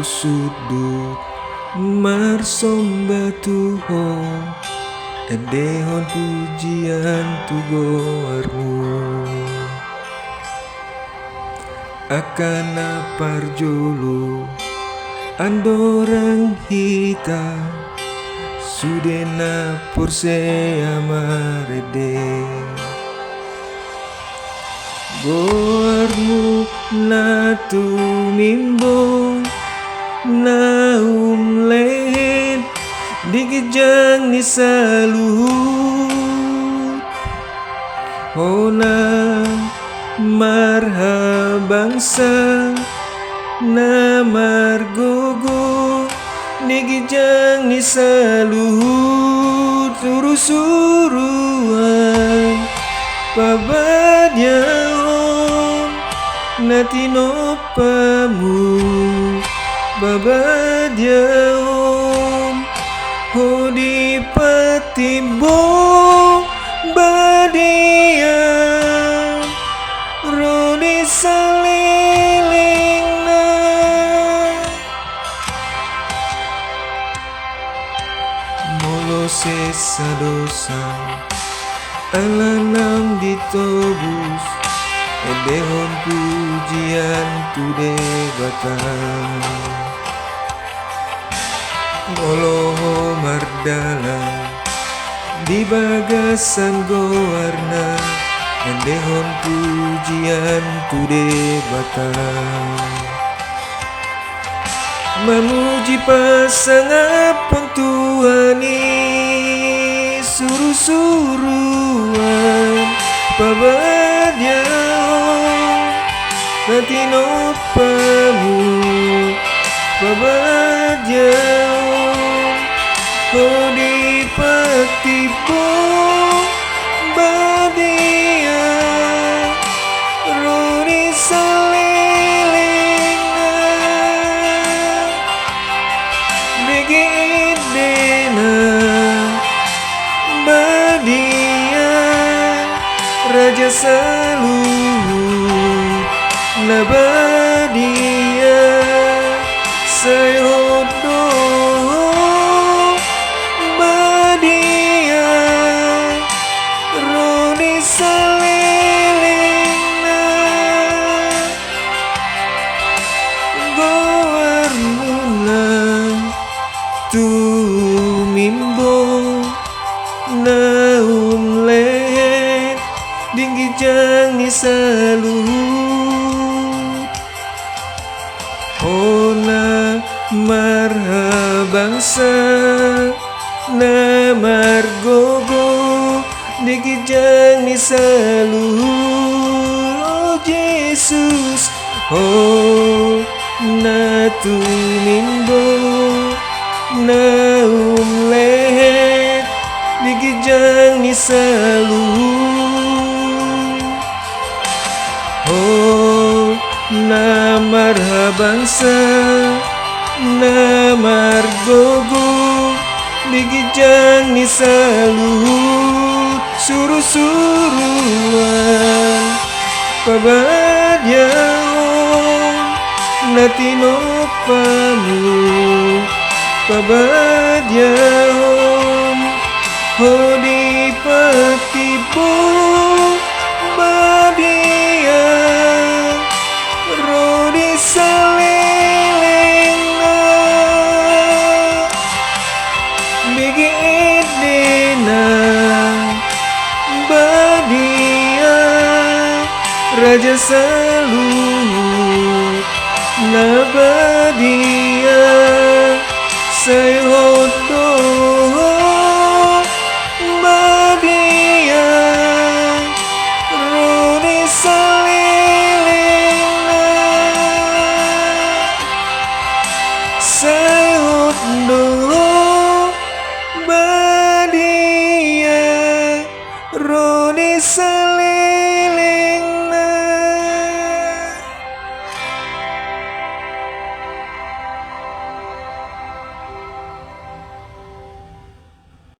sudut marsomba Tuhan, edehon pujian tu goarmu. Akana parjolo andorang hita sudena porse amarede. Goarmu na tumimbong na umlehen digijang ni saluhut. Hona marhabang sa na margogo digijang ni saluhut. Suru-suruan pabadyaon na tinopamu, babadyaon ho di patibong badian ro di saliling na molo sesa dosa alanang ditobus, edehon pujian tu debatan. Moloho mardala di bagasan goarna, edehon pujian tu debatan. Memuji pasangapang Tuhani suru-suruan pabadyaon natinopamu, pabadyaon ho di patibong badian ro di saliling na digidena badian raja saluhut na badian sayodo badian ro di saliling na goarmu na tumimbong na umlehen dinggijang ni saluhut. Hona marhabang sa na margogo digijang ni saluhut. Oh Jesus, oh na tumimbong na umlehen digijang ni saluhut. Oh na marhabang sa na margogo digijang ni saluhut. Suru-suruan pabadyaon na tinopamu, pabadyaon ho di patibong badian ro di saliling na digidena badian raja saluhut na badian sayodo badian ro di saliling na sayodo badian ro di saliling